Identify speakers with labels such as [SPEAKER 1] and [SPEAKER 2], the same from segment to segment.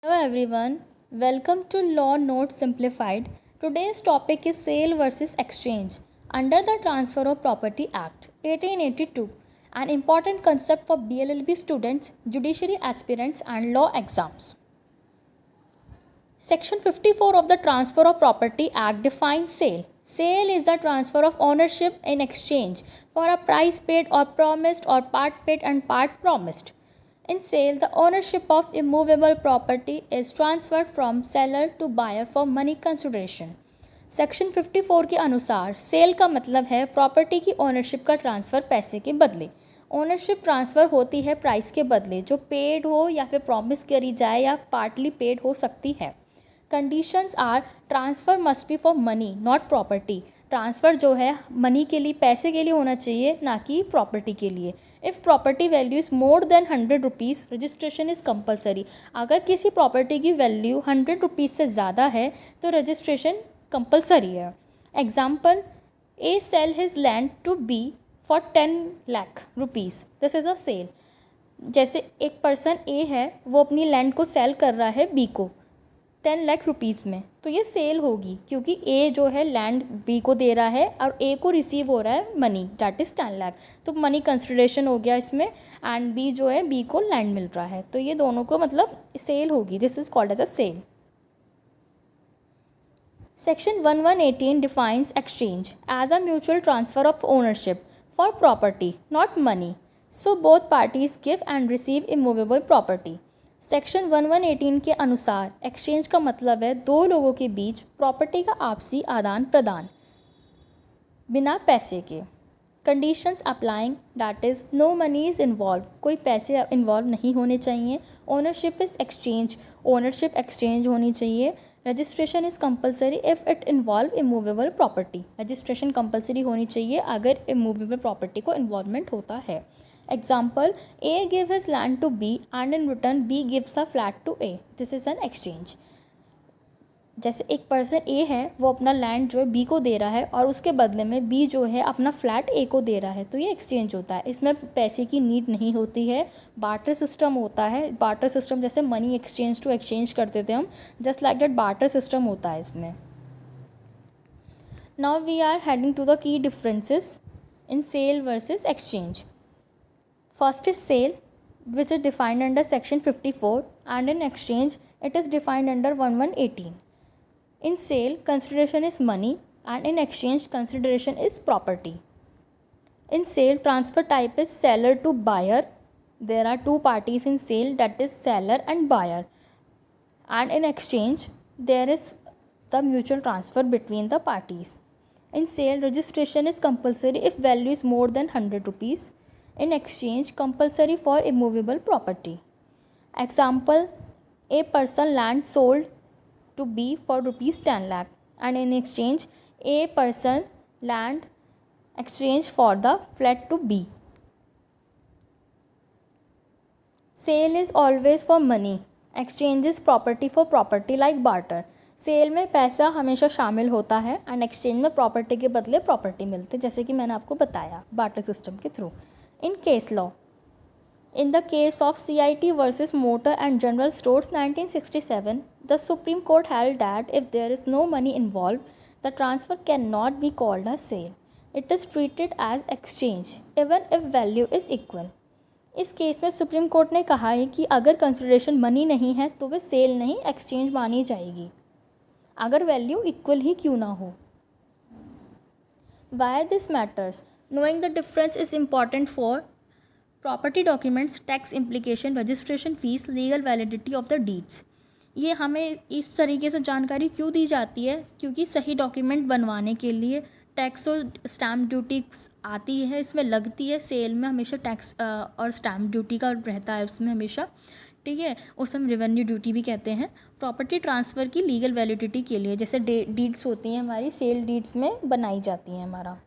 [SPEAKER 1] Hello everyone, welcome to Law Notes Simplified. Today's topic is sale versus exchange under the Transfer of Property Act 1882, an important concept for BLLB students, judiciary aspirants and law exams. Section 54 of the Transfer of Property Act defines sale. Sale is the transfer of ownership in exchange for a price paid or promised or part paid and part promised. In sale, the ownership of immovable property is transferred from seller to buyer for money consideration. Section 54 के अनुसार cell का मतलब है property की ownership का transfer पैसे के बदले. ओनरशिप ट्रांसफ़र होती है प्राइस के बदले जो पेड हो या फिर प्रॉमिस करी जाए या पार्टली पेड हो सकती है. Conditions are transfer must be for money not property. Transfer जो है मनी के लिए पैसे के लिए होना चाहिए ना कि प्रॉपर्टी के लिए. If property value is more than 100 rupees registration is compulsory. अगर किसी प्रॉपर्टी की वैल्यू 100 रुपीज़ से ज़्यादा है तो रजिस्ट्रेशन कंपलसरी है. Example, A sale his land to B for 10 lakh rupees. This is a sale. जैसे एक पर्सन ए है वो अपनी लैंड को सेल कर रहा है बी को 10 लाख रुपीज़ में, तो ये सेल होगी क्योंकि ए जो है लैंड बी को दे रहा है और ए को रिसीव हो रहा है मनी दैट इज़ 10 लाख. तो मनी कंसिडरेशन हो गया इसमें एंड बी जो है बी को लैंड मिल रहा है, तो ये दोनों को मतलब सेल होगी. This is called as a sale. Section 1118 defines exchange as a mutual transfer of ownership for property, not money. So both parties give and receive immovable property. Section 1118 के अनुसार एक्सचेंज का मतलब है दो लोगों के बीच प्रॉपर्टी का आपसी आदान प्रदान बिना पैसे के. Conditions applying that is no money is involve. कोई पैसे इन्वॉल्व नहीं होने चाहिए. Ownership is exchange. Ownership exchange होनी चाहिए. Registration is compulsory if it involve immovable property. Registration compulsory होनी चाहिए अगर इमूवेबल प्रॉपर्टी को इन्वॉल्वमेंट होता है. Example, A give his land to B and in return B gives a flat to A. This is an exchange. जैसे एक person ए है वो अपना लैंड जो है बी को दे रहा है और उसके बदले में बी जो है अपना फ्लैट ए को दे रहा है, तो ये एक्सचेंज होता है. इसमें पैसे की नीड नहीं होती है. बार्टर सिस्टम होता है. बार्टर सिस्टम जैसे मनी एक्सचेंज टू एक्सचेंज करते थे हम, just like that barter system होता है इसमें. Now we are heading to the key differences in sale versus exchange. First is sale, which is defined under section 54, and in exchange it is defined under 1118. In sale, consideration is money and in exchange consideration is property. In sale, transfer type is seller to buyer. There are two parties in sale, that is seller and buyer. And in exchange there is the mutual transfer between the parties. In sale, registration is compulsory if value is more than 100 rupees. In exchange, compulsory for immovable property. Example, a person land sold to B for rupees 10 lakh and in exchange A person land exchange for the flat to B. Sale is always for money. Exchange is property for property like barter. Sale में पैसा हमेशा शामिल होता है and exchange में property के बदले property मिलती है, जैसे कि मैंने आपको बताया बार्टर सिस्टम के through. In case law, in the case of CIT versus Motor and General Stores 1967, the Supreme Court held that if there is no money involved, the transfer cannot be called a sale. It is treated as exchange even if value is equal. इस case में supreme court ने कहा है कि अगर consideration money नहीं है तो वे सेल नहीं एक्सचेंज मानी जाएगी, अगर वैल्यू इक्वल ही क्यों ना हो. Why this matters? Knowing the difference is important for property documents, tax implication, registration fees, legal validity of the deeds. ये हमें इस तरीके से जानकारी क्यों दी जाती है? क्योंकि सही डॉक्यूमेंट बनवाने के लिए टैक्स और स्टैम्प ड्यूटी आती है, इसमें लगती है. सेल में हमेशा टैक्स और स्टैम्प ड्यूटी का रहता है उसमें हमेशा, ठीक है. उसे हम रेवेन्यू ड्यूटी भी कहते हैं. प्रॉपर्टी ट्रांसफ़र की लीगल वैलिडिटी के लिए जैसे डीड्स होती हैं हमारी, सेल डीड्स में बनाई जाती हैं हमारा.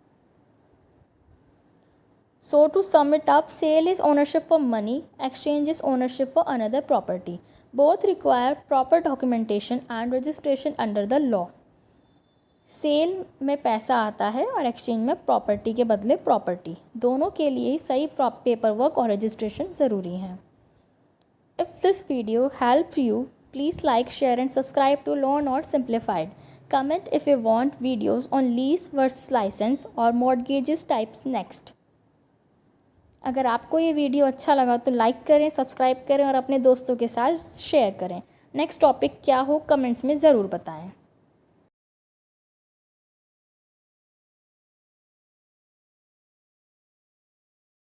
[SPEAKER 1] So to sum it up, sale is ownership for money, exchange is ownership for another property. Both require proper documentation and registration under the law. Sale में पैसा आता है और एक्सचेंज में प्रॉपर्टी के बदले प्रॉपर्टी. दोनों के लिए ही सही पेपर वर्क और रजिस्ट्रेशन ज़रूरी है. If this video helped you Please like, share and subscribe to Law Not Simplified. Comment if you want videos on lease versus license or mortgages types next. अगर आपको ये वीडियो अच्छा लगा तो like करें, सब्सक्राइब करें और अपने दोस्तों के साथ शेयर करें. नेक्स्ट टॉपिक क्या हो कमेंट्स में ज़रूर बताएं.